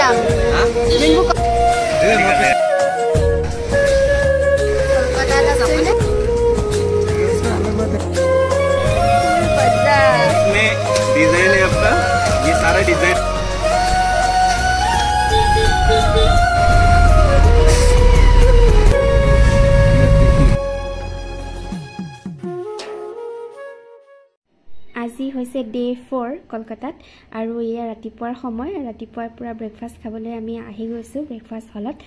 দাম যোনবোৰ इसमें डिजाइन है आपका ये सारा डिजाइन আজি হৈছে ডে 4 কলকাতাত আৰু ইয়া ৰাতিপুৱাৰ সময় ৰাতিপুৱাৰ পুৰা ব্ৰেকফাষ্ট খাবলৈ আমি আহি গৈছো ব্ৰেকফাষ্ট হলত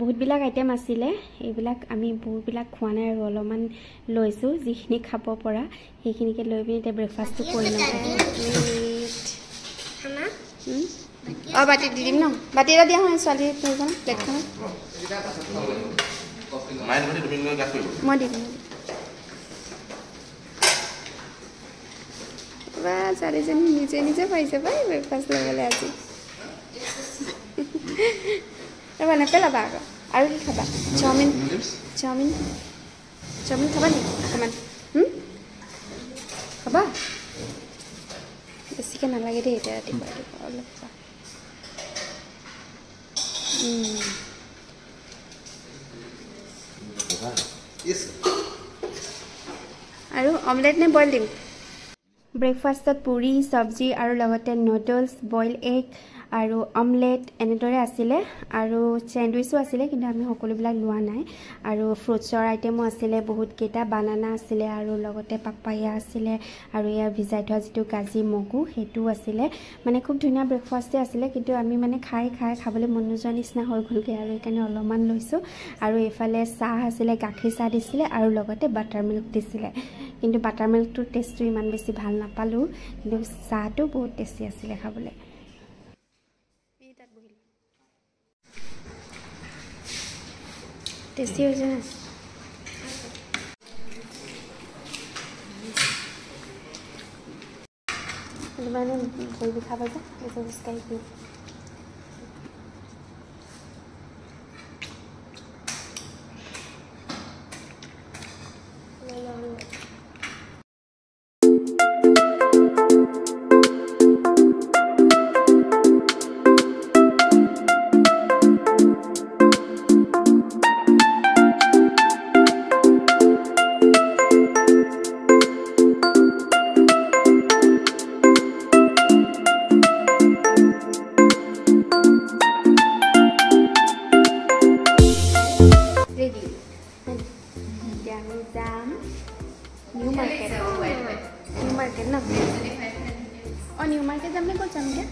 বহুতবিলাক আইটেম আছিলে এইবিলাক আমি বহুতবিলাক খোৱা নাই আৰু অলপমান লৈছো যিখিনি খাব পৰা সেইখিনিকে লৈ পিনে তে ব্ৰেকফাষ্টটো কৰি লওঁ খানা বাটি দি দিম ন বাটি এটা দিয়া হয় ছোৱালী প্ৰয়োজন প্লেটখন মাইন বাটি তুমি গাত কৰিব মই দি দিম বা চাৰিজনী নিজে নিজে পাইছে পাই ব্ৰেকফাষ্ট ল'বলৈ আজি এবাৰ নেপেলাবা আকৌ আৰু কি খাবা চাওমিন চাওমিন চাওমিন খাবা নেকি অকণমান খাবা বেছিকৈ নালাগে দেই এতিয়া ৰাতিপুৱা ৰাতিপুৱা অলপ খোৱা আৰু অমলেট নে বইল দিম ব্ৰেকফাষ্টত পুৰি চব্জি আৰু লগতে নুডলছ বইল এগ আৰু অমলেট এনেদৰে আছিলে আৰু স্যান্ডউইচো আছিলে কিন্তু আমি সকলোবিলাক লোৱা নাই আৰু ফ্ৰুটছৰ আইটেমো আছিলে বহুত কেইটা বানানা আছিলে আৰু লগতে পাপায়া আছিলে আৰু ইয়া ভিজাই থোৱা যিটো গাজি মগু হেতু আছিলে মানে খুব ধুনীয়া ব্ৰেকফাষ্টে আছিলে কিন্তু আমি মানে খাবলৈ মন নোযোৱা নিচিনা হৈ গ'লগে আৰু এইকাৰণে অলপমান লৈছো আৰু এফালে চাহ আছিলে গাখীৰ চাহ দিছিলে আৰু লগতে বাটাৰ মিল্ক দিছিলে কিন্তু বাটাৰ মিল্কটোৰ টেষ্টটো ইমান বেছি ভাল নাপালো কিন্তু চাহটো বহুত টেষ্টি আছিলে খাবলৈ টেষ্টি হৈছে না মানে ভৰি বিষাব যে খোজকাঢ়ি ফুৰি New market jamne ko jamne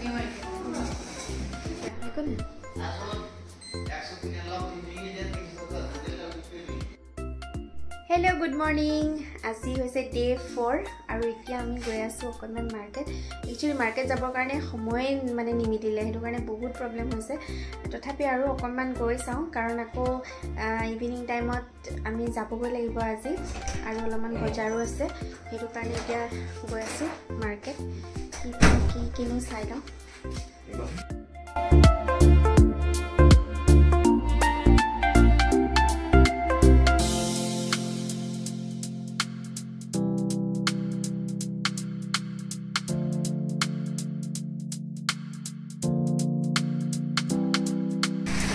Hello good morning আজি হৈছে ডে 4 আৰু এতিয়া আমি গৈ আছো অকনমান মাৰ্কেট একচুয়ালি মাৰ্কেট যাবৰ কাৰণে সময় মানে নিমিলিলে হেতু কাৰণে বহুত প্ৰবলেম হৈছে তথাপি আৰু অকনমান গৈ চাও কাৰণ আকৌ ইভিনিং টাইমত আমি যাবগৈ লাগিব আজি আৰু অলপমান বজাৰো আছে হেতু কাৰণে এতিয়া গৈ আছো মাৰ্কেট কি কিনো চাই লওঁ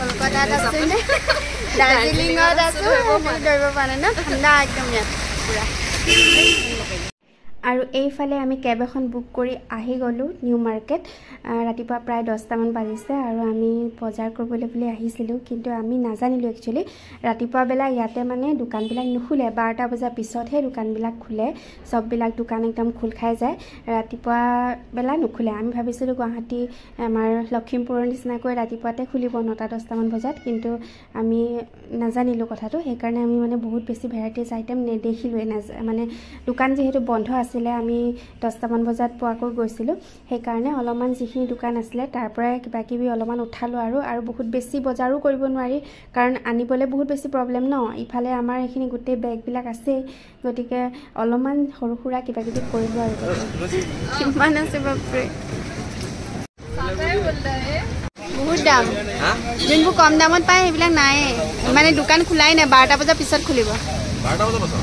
কলকাতাত আছে নে দাৰ্জিলিঙত আছো কৰিব পানে না ঠাণ্ডা একদম ইয়াত পুৰা আৰু এইফালে আমি কেব এখন বুক কৰি আহি গলো নিউ মাৰ্কেট ৰাতিপুৱা প্ৰায় 10টা মান বাজিছে আৰু আমি বজাৰ কৰিবলৈ বুলি আহিছিলো কিন্তু আমি নাজানিলো একচুয়ালি ৰাতিপুৱা বেলা ইয়াতে মানে দোকানবিলাক নুখুলে 12টা বজাৰ পিছতহে দোকানবিলাক খুলে সববিলাক দোকান একদম খুল খাই যায় ৰাতিপুৱা বেলা নুখুলে আমি ভাবিছিলো গুৱাহাটী আমাৰ লখিমপুৰৰ নিচিনাকৈ ৰাতিপুৱাতে খুলিব 9টা 10টা মান বজাত কিন্তু আমি নাজানিলো কথাটো সেই কাৰণে আমি মানে বহুত বেছি ভেৰাইটিজ আইটেম নেদেখিলো মানে দোকান যেহেতু বন্ধ আছিলে আমি 10টা মান বজাত পোৱাকৈ গৈছিলো সেই কাৰণে অলপমান যিখিনি দোকান আছিলে তাৰ পৰা কিবা কিবি অলপমান উঠালো আৰু বহুত বেছি বজাৰো কৰিব নোৱাৰি কাৰণ আনিবলৈ বহুত বেছি প্ৰবলেম ন ইফালে আমাৰ এখিনি গুটে বেগ বিলাক আছে গতিকে অলপমান সৰুখুৰা কিবা কিবি কৰিলো আৰু কিমান আছে বাপৰে বহুত দাম যোনবোৰ কম দামত পায় সেইবিলাক নাই মানে দোকান খোলাই নাই 12টা বজাৰ পিছত খুলিব 12টা বজাৰ পিছত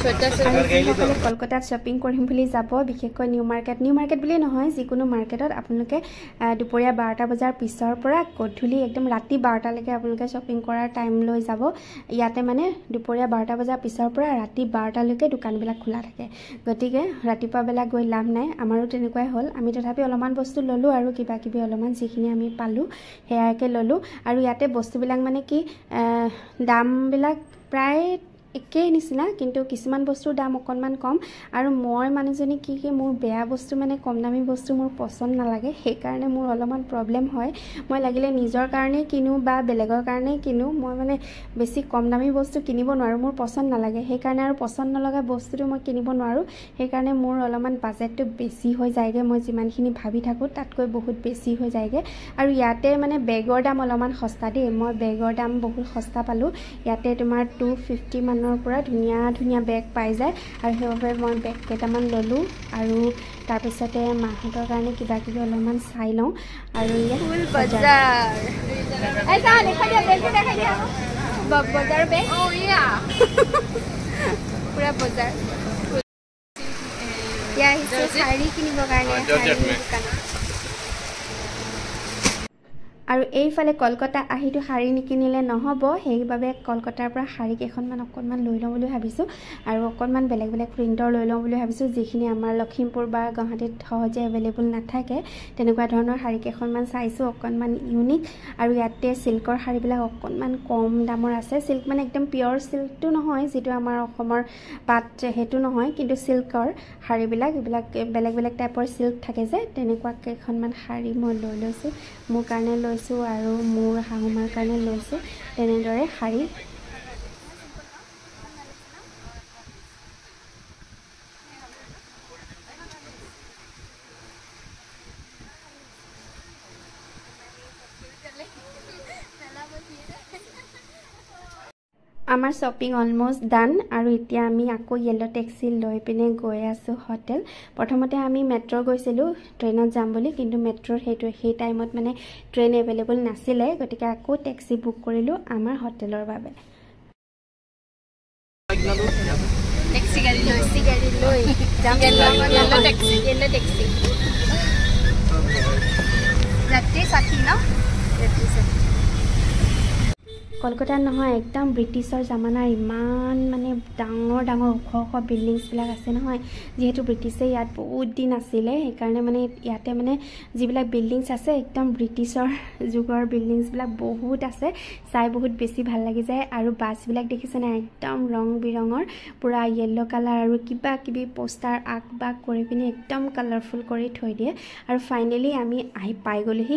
যিসকলে কলকাতাত শ্বপিং কৰিম বুলি যাব বিশেষকৈ নিউ মাৰ্কেট বুলিয়ে নহয় যিকোনো মাৰ্কেটত আপোনালোকে দুপৰীয়া 12টা বজাৰ পিছৰ পৰা গধূলি একদম ৰাতি 12টালৈকে আপোনালোকে শ্বপিং কৰাৰ টাইম লৈ যাব ইয়াতে মানে দুপৰীয়া 12টা বজাৰ পিছৰ পৰা ৰাতি 12টালৈকে দোকানবিলাক খোলা থাকে গতিকে ৰাতিপুৱা বেলা গৈ লাভ নাই আমাৰো তেনেকুৱাই হ'ল আমি তথাপি অলপমান বস্তু ললোঁ আৰু কিবা কিবি অলপমান যিখিনি আমি পালোঁ সেয়াকে ললোঁ আৰু ইয়াতে বস্তুবিলাক মানে কি দামবিলাক প্ৰায় একেই নিচিনা কিন্তু কিছুমান বস্তুৰ দাম অকণমান কম আৰু মই মানুহজনী কি মোৰ বেয়া বস্তু মানে কম দামী বস্তু মোৰ পছন্দ নালাগে সেইকাৰণে মোৰ অলপমান প্ৰব্লেম হয় মই লাগিলে নিজৰ কাৰণে কিনো বা বেলেগৰ কাৰণে কিনো মই মানে বেছি কম দামী বস্তু কিনিব নোৱাৰোঁ মোৰ পছন্দ নালাগে সেইকাৰণে আৰু পছন্দ নলগা বস্তুটো মই কিনিব নোৱাৰোঁ সেইকাৰণে মোৰ অলপমান বাজেটটো বেছি হৈ যায়গে মই যিমানখিনি ভাবি থাকোঁ তাতকৈ বহুত বেছি হৈ যায়গে আৰু ইয়াতে মানে বেগৰ দাম অলপমান সস্তা দেই মই বেগৰ দাম বহুত সস্তা পালোঁ ইয়াতে তোমাৰ 250 মানৰ পৰা ধুনীয়া বেগ পাই যায় আৰু সেইবাবে মই বেগ কেইটামান ললোঁ আৰু তাৰপিছতে মাহঁতৰ কাৰণে কিবা কিবি অলপমান চাই লওঁ আৰু ইয়াত বজাৰ বেগ পুৰা বজাৰ এতিয়া আহিছোঁ শাৰী কিনিবৰ কাৰণে আৰু এইফালে কলকাতা আহিতো শাৰী নিকিনিলে নহ'ব সেইবাবে কলকাতাৰ পৰা শাৰী কেইখনমান অকণমান লৈ লওঁ বুলি ভাবিছোঁ আৰু অকণমান বেলেগ প্ৰিণ্টৰ লৈ লওঁ বুলি ভাবিছোঁ যিখিনি আমাৰ লখিমপুৰ বা গুৱাহাটীত সহজে এভেইলেবল নাথাকে তেনেকুৱা ধৰণৰ শাৰী কেইখনমান চাইছোঁ অকণমান ইউনিক আৰু ইয়াতে চিল্কৰ শাৰীবিলাক অকণমান কম দামৰ আছে চিল্ক মানে একদম পিয়ৰ চিল্কটো নহয় যিটো আমাৰ অসমৰ পাট সেইটো নহয় কিন্তু চিল্কৰ শাৰীবিলাক এইবিলাক বেলেগ টাইপৰ চিল্ক থাকে যে তেনেকুৱা কেইখনমান শাৰী মই লৈ লৈছোঁ মোৰ কাৰণে লৈছোঁ আৰু মোৰ শাহুমাৰ কাৰণে লৈছোঁ তেনেদৰে শাৰী আমাৰ শ্বপিং অলমোষ্ট ডান আৰু এতিয়া আমি আকৌ য়েল্লো টেক্সি লৈ পিনে গৈ আছোঁ হোটেল প্ৰথমতে আমি মেট্ৰ' গৈছিলোঁ ট্ৰেইনত যাম বুলি কিন্তু মেট্ৰ'ৰ সেই টাইমত মানে ট্ৰেইন এভেইলেবল নাছিলে গতিকে আকৌ টেক্সি বুক কৰিলোঁ আমাৰ হোটেলৰ বাবে টেক্সি গাড়ী লৈ যাম য়েল্লো টেক্সি যাত্ৰী সাথী ন কলকাতাত নহয় একদম ব্ৰিটিছৰ জামানাৰ ইমান মানে ডাঙৰ ওখ বিল্ডিংছবিলাক আছে নহয় যিহেতু ব্ৰিটিছে ইয়াত বহুত দিন আছিলে সেইকাৰণে মানে ইয়াতে মানে যিবিলাক বিল্ডিংছ আছে একদম ব্ৰিটিছৰ যুগৰ বিল্ডিংছবিলাক বহুত আছে চাই বহুত বেছি ভাল লাগি যায় আৰু বাছবিলাক দেখিছেনে একদম ৰং বিৰঙৰ পুৰা য়েল্লো কালাৰ আৰু কিবা কিবি পোষ্টাৰ আঁক বাক কৰি পিনে একদম কালাৰফুল কৰি থৈ দিয়ে আৰু ফাইনেলি আমি আহি পাই গ'লোহি